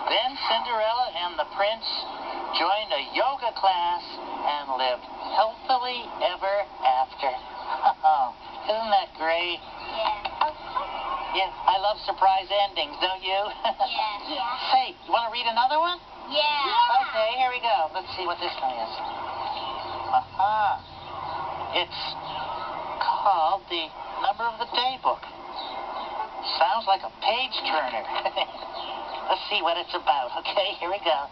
Then Cinderella and the prince joined a yoga class and lived healthily ever after. Isn't that great? Yeah. Yeah, I love surprise endings, don't you? Yeah. Hey, you want to read another one? Yeah. Okay, here we go. Let's see what this one is. It's called The Number of the Day Book. Sounds like a page turner. Let's see what it's about. Okay, here we go.